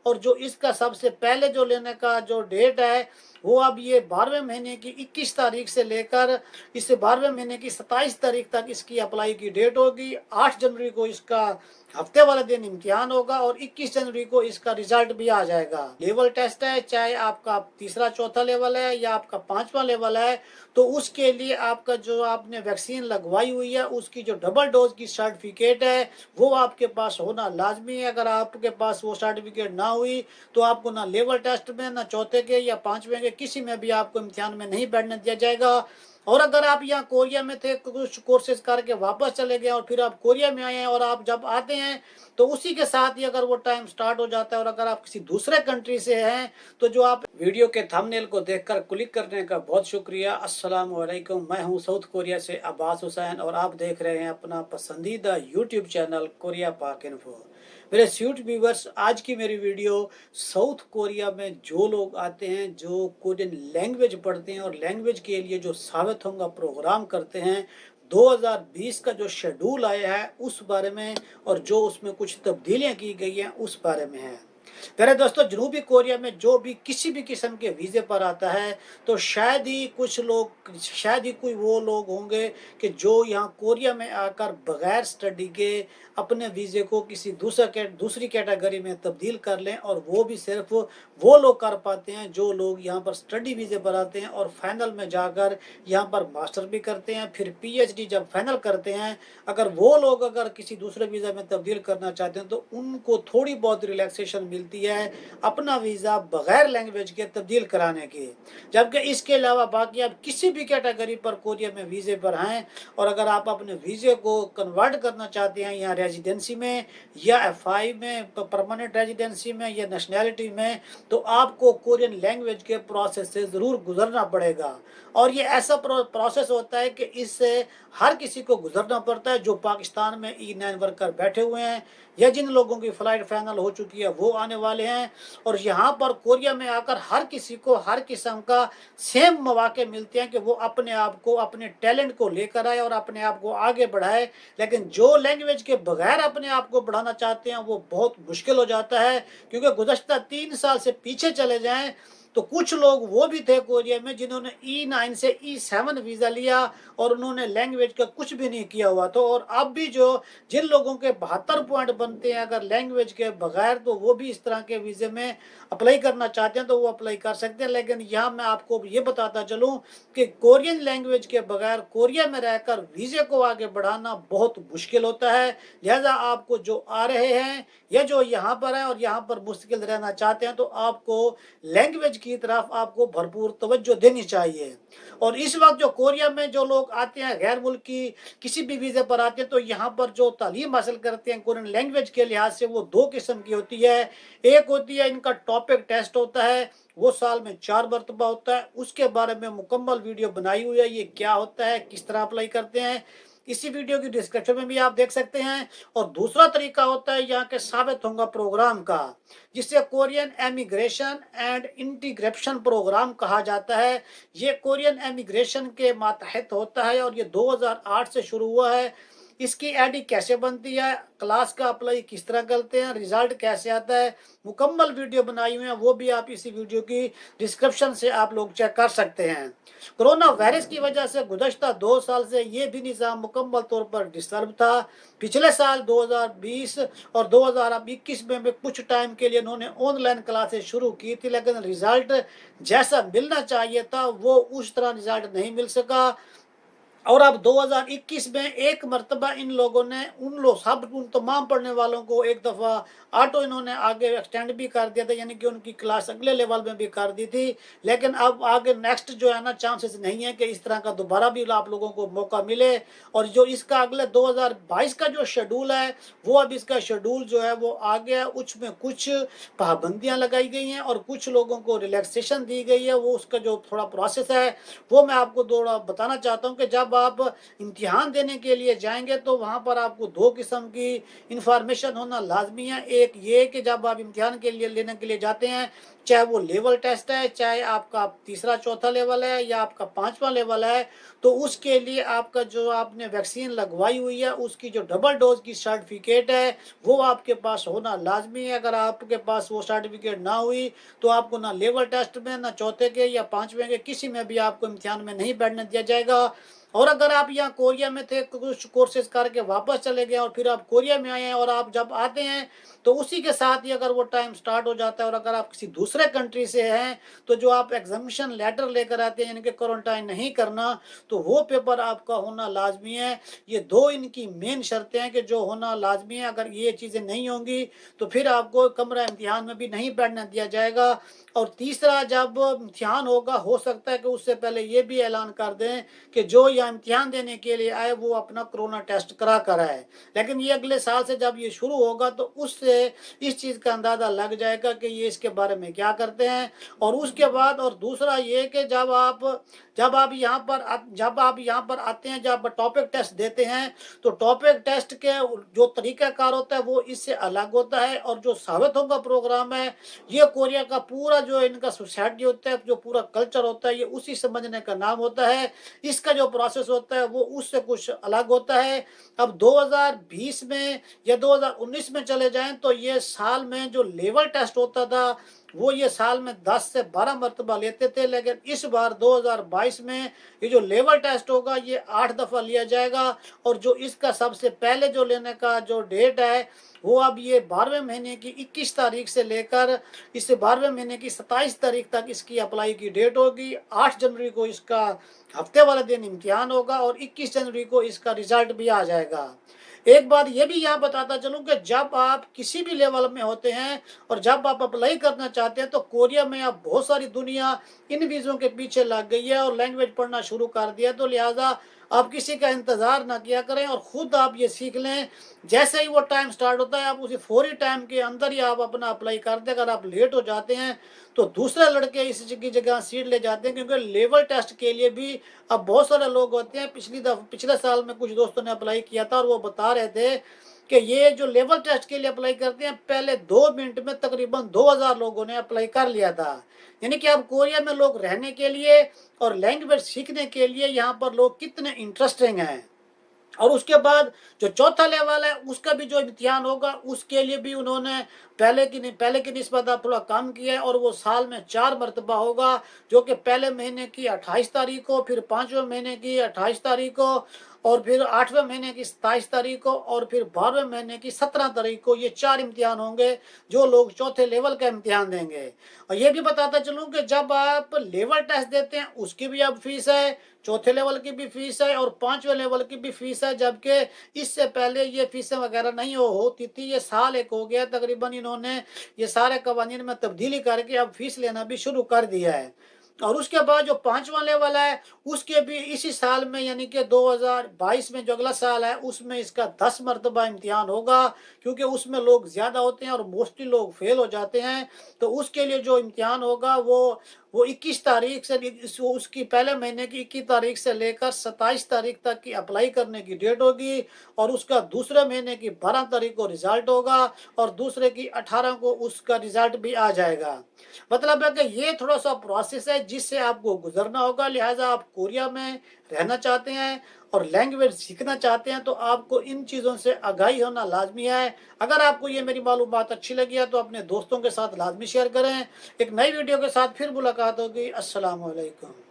और जो इसका सबसे पहले जो लेने का जो डेट है वो अब ये 12वें महीने की 21 तारीख से लेकर इस 12वें महीने की 27 तारीख तक इसकी अप्लाई की डेट होगी। 8 जनवरी को इसका हफ्ते वाले दिन इम्तिहान होगा और 21 जनवरी को इसका रिजल्ट भी आ जाएगा। लेवल टेस्ट है, चाहे आपका तीसरा चौथा लेवल है या आपका 5वां लेवल है, तो उसके लिए आपका जो आपने वैक्सीन लगवाई हुई है उसकी जो डबल डोज की सर्टिफिकेट है वो आपके पास होना लाजमी है। अगर आपके पास वो सर्टिफिकेट ना हुई तो आपको ना लेवल टेस्ट में, ना चौथे के या 5वें के किसी में भी आपको इम्तिहान में नहीं बैठने दिया जाएगा। और अगर आप यहाँ कोरिया में थे, कुछ कोर्सेज करके वापस चले गए और फिर आप कोरिया में आए हैं और आप जब आते हैं तो उसी के साथ ही अगर वो टाइम स्टार्ट हो जाता है, और अगर आप किसी दूसरे कंट्री से हैं तो जो आप वीडियो के थंबनेल को देखकर क्लिक करने का बहुत शुक्रिया। अस्सलाम वालेकुम, मैं हूँ साउथ कोरिया से अब्बास हुसैन और आप देख रहे हैं अपना पसंदीदा यूट्यूब चैनल कोरिया पाक इन्फो। मेरे स्वीट व्यूवर्स, आज की मेरी वीडियो साउथ कोरिया में जो लोग आते हैं, जो कोरियन लैंग्वेज पढ़ते हैं और लैंग्वेज के लिए जो साबित होगा प्रोग्राम करते हैं, 2020 का जो शेड्यूल आया है उस बारे में और जो उसमें कुछ तब्दीलियां की गई हैं उस बारे में है। मेरे दोस्तों, जनूबी कोरिया में जो भी किसी भी किस्म के वीज़े पर आता है तो शायद ही कुछ लोग, शायद ही कोई वो लोग होंगे कि जो यहाँ कोरिया में आकर बगैर स्टडी के अपने वीज़े को किसी दूसरी कैटेगरी में तब्दील कर लें, और वो भी सिर्फ वो लोग कर पाते हैं जो लोग यहाँ पर स्टडी वीज़े पर आते हैं और फाइनल में जाकर यहाँ पर मास्टर भी करते हैं, फिर पीएचडी जब फाइनल करते हैं। अगर वो लोग अगर किसी दूसरे वीज़ा में तब्दील करना चाहते हैं तो उनको थोड़ी बहुत रिलैक्सेशन मिलती है अपना वीज़ा बगैर लैंग्वेज के तब्दील कराने की। जबकि इसके अलावा बाकी आप किसी भी कैटेगरी पर कोरिया में वीज़े पर हैं और अगर आप अपने वीज़े को कन्वर्ट करना चाहते हैं यहाँ रेजिडेंसी में या एफआई में, परमानेंट रेजिडेंसी में या नेशनैलिटी में, तो आपको कोरियन लैंग्वेज के प्रोसेस से ज़रूर गुजरना पड़ेगा। और ये ऐसा प्रोसेस होता है कि इससे हर किसी को गुजरना पड़ता है जो पाकिस्तान में E9 वर्कर बैठे हुए हैं या जिन लोगों की फ़्लाइट फाइनल हो चुकी है वो आने वाले हैं। और यहाँ पर कोरिया में आकर हर किसी को हर किस्म का सेम मौके मिलते हैं कि वो अपने आप को, अपने टैलेंट को लेकर आए और अपने आप को आगे बढ़ाए। लेकिन जो लैंग्वेज के बगैर अपने आप को बढ़ाना चाहते हैं वो बहुत मुश्किल हो जाता है, क्योंकि गुज़श्ता 3 साल से पीछे चले जाएं तो कुछ लोग वो भी थे कोरिया में जिन्होंने E9 से E7 वीज़ा लिया और उन्होंने लैंग्वेज का कुछ भी नहीं किया हुआ। तो और अब भी जो जिन लोगों के 72 पॉइंट बनते हैं अगर लैंग्वेज के बगैर, तो वो भी इस तरह के वीज़े में अप्लाई करना चाहते हैं तो वो अप्लाई कर सकते हैं। लेकिन यहाँ मैं आपको ये बताता चलूँ कि कोरियन लैंग्वेज के बगैर कोरिया में रहकर वीज़े को आगे बढ़ाना बहुत मुश्किल होता है। लिहाजा आपको जो आ रहे हैं या जो यहाँ पर हैं और यहाँ पर मुस्तकिल रहना चाहते हैं तो आपको लैंग्वेज की तरफ आपको भरपूर तवज्जो देनी चाहिए। और इस वक्त जो कोरिया में जो लोग आते हैं गैर मुल्क की किसी भी वीज़े पर आते हैं तो यहाँ पर जो तालीम हासिल करते हैं कोरियन लैंग्वेज के लिहाज से वो 2 किस्म की होती है। एक होती है इनका टॉपिक टेस्ट होता है, वो साल में 4 मरतबा होता है। उसके बारे में मुकम्मल वीडियो बनाई हुई है, ये क्या होता है, किस तरह अप्लाई करते हैं, इसी वीडियो की डिस्क्रिप्शन में भी आप देख सकते हैं। और दूसरा तरीका होता है यहाँ के साबित होगा प्रोग्राम का, जिसे Korean emigration and integration programme कहा जाता है। ये कोरियन एमिग्रेशन के मातहत होता है और ये 2008 से शुरू हुआ है। इसकी आईडी कैसे बनती है, क्लास का अप्लाई किस तरह करते हैं, रिजल्ट कैसे आता है, मुकम्मल वीडियो बनाई हुई है, वो भी आप इसी वीडियो की डिस्क्रिप्शन से आप लोग चेक कर सकते हैं। कोरोना वायरस की वजह से गुज़श्ता 2 साल से ये भी निज़ाम मुकम्मल तौर पर डिस्टर्ब था। पिछले साल 2020 और 2021 में भी कुछ टाइम के लिए उन्होंने ऑनलाइन क्लासेस शुरू की थी, लेकिन रिज़ल्ट जैसा मिलना चाहिए था वो उस तरह रिज़ल्ट नहीं मिल सका। और अब 2021 में एक मरतबा इन लोगों ने उन तमाम पढ़ने वालों को एक दफ़ा ऑटो इन्होंने आगे एक्सटेंड भी कर दिया था, यानी कि उनकी क्लास अगले लेवल में भी कर दी थी। लेकिन अब आगे नेक्स्ट जो है ना, चांसेस नहीं है कि इस तरह का दोबारा भी आप लोगों को मौका मिले। और जो इसका अगले 2022 का जो शेड्यूल है वो अब इसका शेड्यूल जो है वो आ गया, उसमें कुछ पाबंदियाँ लगाई गई हैं और कुछ लोगों को रिलैक्सेशन दी गई है। वो उसका जो थोड़ा प्रोसेस है वो मैं आपको थोड़ा बताना चाहता हूँ कि जब जब आप इम्तिहान देने के लिए जाएंगे तो वहाँ पर आपको दो किस्म की इंफॉर्मेशन होना लाजमी है। एक ये कि जब आप इम्तिहान के लिए लेने के लिए जाते हैं, चाहे वो लेवल टेस्ट है, चाहे आपका तीसरा चौथा लेवल है या आपका पांचवा लेवल है, तो उसके लिए आपका जो आपने वैक्सीन लगवाई हुई है उसकी जो डबल डोज की सर्टिफिकेट है वो आपके पास होना लाजमी है। अगर आपके पास वो सर्टिफिकेट ना हुई तो आपको ना लेवल टेस्ट में, ना चौथे के या पांचवें के किसी में भी आपको इम्तिहान में नहीं बैठने दिया जाएगा। और अगर आप यहाँ कोरिया में थे, कुछ कोर्सेज करके वापस चले गए और फिर आप कोरिया में आए हैं और आप जब आते हैं तो उसी के साथ ही अगर वो टाइम स्टार्ट हो जाता है, और अगर आप किसी दूसरे कंट्री से हैं तो जो आप एग्जामिशन लेटर लेकर आते हैं इनके क्वारंटाइन नहीं करना, तो वो पेपर आपका होना लाजमी है। ये दो इनकी मेन शर्तें हैं कि जो होना लाजमी है। अगर ये चीज़ें नहीं होंगी तो फिर आपको कमरा इम्तिहान में भी नहीं बैठने दिया जाएगा। और तीसरा, जब इम्तिहान होगा हो सकता है कि उससे पहले ये भी ऐलान कर दें कि जो यहाँ इम्तिहान देने के लिए आए वो अपना कोरोना टेस्ट करा कर आए। लेकिन ये अगले साल से जब ये शुरू होगा तो उससे इस चीज़ का अंदाज़ा लग जाएगा कि ये इसके बारे में क्या करते हैं। और उसके बाद और दूसरा ये कि जब आप यहाँ पर आते हैं, जब टॉपिक टेस्ट देते हैं तो टॉपिक टेस्ट के जो तरीक़ाकार होता है वो इससे अलग होता है। और जो साबितों का प्रोग्राम है, ये कोरिया का पूरा जो इनका सोसाइटी होता है, जो पूरा कल्चर होता है, ये उसी समझने का नाम होता है। इसका जो प्रोसेस होता है वो उससे कुछ अलग होता है। अब 2020 में या 2019 में चले जाएं तो ये साल में जो लेवल टेस्ट होता था वो ये साल में 10 से 12 मरतबा लेते थे, लेकिन इस बार 2022 में ये जो लेवल टेस्ट होगा ये 8 दफ़ा लिया जाएगा। और जो इसका सबसे पहले जो लेने का जो डेट है वो अब ये 12वें महीने की 21 तारीख से लेकर इस 12वें महीने की 27 तारीख तक इसकी अप्लाई की डेट होगी। 8 जनवरी को इसका हफ्ते वाले दिन इम्तिहान होगा और 21 जनवरी को इसका रिजल्ट भी आ जाएगा। एक बात ये भी यहाँ बताता चलूँ कि जब आप किसी भी लेवल में होते हैं और जब आप अप्लाई करना चाहते हैं तो कोरिया में अब बहुत सारी दुनिया इन वीज़ों के पीछे लग गई है और लैंग्वेज पढ़ना शुरू कर दिया। तो लिहाजा आप किसी का इंतज़ार ना किया करें और ख़ुद आप ये सीख लें। जैसे ही वो टाइम स्टार्ट होता है आप उसी फौरी टाइम के अंदर ही आप अपना अप्लाई कर दें। अगर आप लेट हो जाते हैं तो दूसरे लड़के इसकी जगह सीट ले जाते हैं, क्योंकि लेवल टेस्ट के लिए भी अब बहुत सारे लोग होते हैं। पिछले साल में कुछ दोस्तों ने अप्लाई किया था और वो बता रहे थे कि ये जो लेवल टेस्ट के लिए अप्लाई करते हैं पहले 2 मिनट में तकरीबन 2000 लोगों ने अप्लाई कर लिया था। यानी कि अब कोरिया में लोग रहने के लिए और लैंग्वेज सीखने के लिए यहाँ पर लोग कितने इंटरेस्टिंग हैं। और उसके बाद जो चौथा लेवल है उसका भी जो इम्तिहान होगा उसके लिए भी उन्होंने पहले की निस्बत थोड़ा कम किया है और वो साल में 4 मरतबा होगा, जो कि पहले महीने की 28 तारीख को, फिर 5वें महीने की 28 तारीख को, और फिर 8वें महीने की 27 तारीख को, और फिर 12वें महीने की 17 तारीख को। ये 4 इम्तिहान होंगे जो लोग चौथे लेवल का इम्तिहान देंगे। और ये भी बताता चलूँ कि जब आप लेवल टेस्ट देते हैं उसकी भी अब फीस है, चौथे लेवल की भी फीस है और 5वें लेवल की भी फीस है, जबकि इससे पहले ये फीसें वगैरह नहीं होती थी। ये साल एक हो गया तकरीबन, इन्होंने ये सारे कवानीन में तब्दीली करके अब फीस लेना भी शुरू कर दिया है। और उसके बाद जो 5वां लेवल है उसके भी इसी साल में यानी कि 2022 में जो अगला साल है उसमें इसका 10 मरतबा इम्तिहान होगा, क्योंकि उसमें लोग ज़्यादा होते हैं और मोस्टली लोग फेल हो जाते हैं। तो उसके लिए जो इम्तिहान होगा वो 21 तारीख से उसकी पहले महीने की 21 तारीख से लेकर 27 तारीख तक की अप्लाई करने की डेट होगी। और उसका दूसरे महीने की 12 तारीख को रिज़ल्ट होगा और दूसरे की 18 को उसका रिज़ल्ट भी आ जाएगा। मतलब है कि ये थोड़ा सा प्रोसेस है जिससे आपको गुजरना होगा। लिहाजा आप कोरिया में रहना चाहते हैं और लैंग्वेज सीखना चाहते हैं तो आपको इन चीज़ों से आगाही होना लाजमी है। अगर आपको ये मेरी मालूमात अच्छी लगी है तो अपने दोस्तों के साथ लाजमी शेयर करें। एक नई वीडियो के साथ फिर मुलाकात होगी। अस्सलाम वालेकुम।